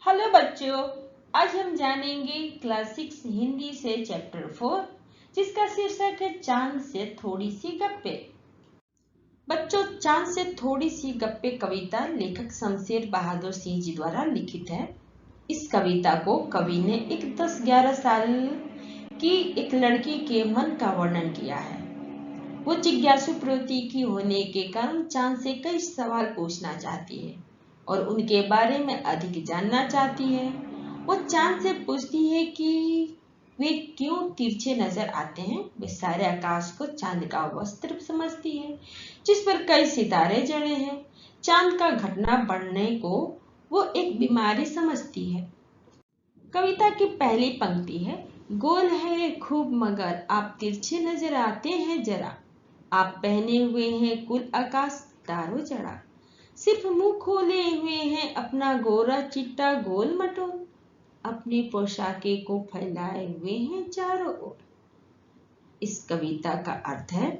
Hello बच्चों, आज हम जानेंगे क्लास 6 हिंदी से चैप्टर 4 जिसका शीर्षक है चांद से थोड़ी सी गप्पे। बच्चों, चांद से थोड़ी सी गप्पे कविता लेखक शमशेर बहादुर सिंह जी द्वारा लिखित है। इस कविता को कवि ने एक 10-11 साल की एक लड़की के मन का वर्णन किया है। वो जिज्ञासु प्रवृत्ति की होने के कारण चांद से कई सवाल पूछना चाहती है और उनके बारे में अधिक जानना चाहती है। वो चांद से पूछती है कि वे क्यों तिरछे नजर आते हैं। वे सारे आकाश को चांद का वस्त्र समझती है जिस पर कई सितारे जड़े हैं। चांद का घटना बढ़ने को वो एक बीमारी समझती है। कविता की पहली पंक्ति है, गोल है खूब मगर आप तिरछे नजर आते हैं जरा। आप पहने हुए हैं कुल आकाश तारों जड़ा। सिर्फ मुंह खोले हुए हैं अपना गोरा चिट्टा गोल मटोल। अपनी पोशाके को फैलाए हुए हैं चारों ओर। इस कविता का अर्थ है,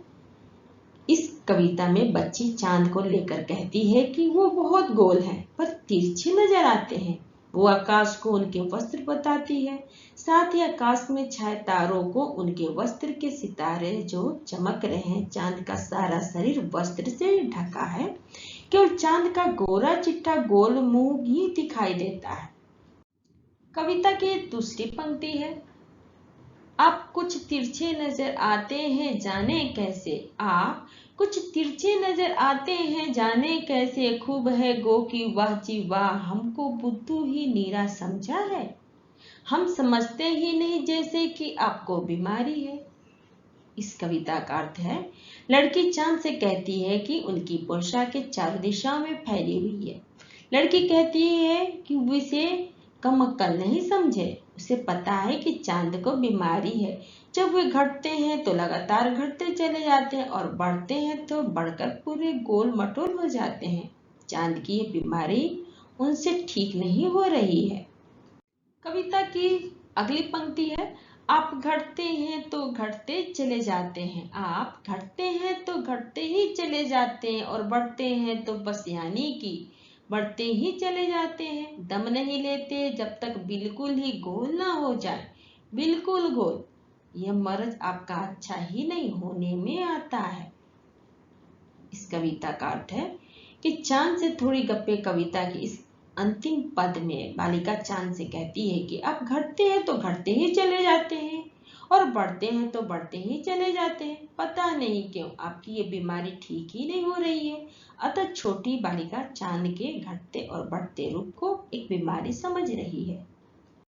इस कविता में बच्ची चांद को लेकर कहती है कि वो बहुत गोल है पर तिरछे नजर आते हैं। वो आकाश को उनके वस्त्र बताती है, साथ ही आकाश में छाए तारों को उनके वस्त्र के सितारे जो चमक रहे हैं। चांद का सारा शरीर वस्त्र से ढका है, केवल चांद का गोरा चिट्टा गोल मुंह ही दिखाई देता है। कविता की दूसरी पंक्ति है, आप कुछ तिरछे नजर आते हैं जाने कैसे। आप कुछ तिरछे नजर आते हैं जाने कैसे। खूब है गो की वाह जी वाह, हमको बुद्धू ही नीरा समझा है। हम समझते ही नहीं जैसे कि आपको बीमारी है। इस कविता का अर्थ है, लड़की चांद से कहती है कि उनकी पोशाकें चारों दिशाओं में फैली हुई है। लड़की कहती है कि उसे कम अक्ल नहीं समझे। उसे पता है कि चांद को बीमारी है। जब वे घटते हैं तो लगातार घटते चले जाते हैं और बढ़ते हैं तो बढ़कर पूरे गोल मटोल हो जाते हैं। चांद की ये बीमारी उनसे ठीक नहीं हो रही है। कविता की अगली पंक्ति है, आप घटते हैं तो घटते चले जाते हैं। आप घटते हैं तो घटते ही चले जाते हैं और बढ़ते हैं तो बस यानी कि बढ़ते ही चले जाते हैं। दम नहीं लेते जब तक बिल्कुल ही गोल ना हो जाए। बिल्कुल गोल, यह मर्ज आपका अच्छा ही नहीं होने में आता है। इस कविता का अर्थ है कि चांद से थोड़ी गप्पे कविता की इस अंतिम पद में बालिका चांद से कहती है कि आप घटते हैं तो घटते ही चले जाते हैं और बढ़ते हैं तो बढ़ते ही चले जाते हैं। पता नहीं क्यों आपकी ये बीमारी ठीक ही नहीं हो रही है। अतः छोटी बालिका चांद के घटते और बढ़ते रूप को एक बीमारी समझ रही है।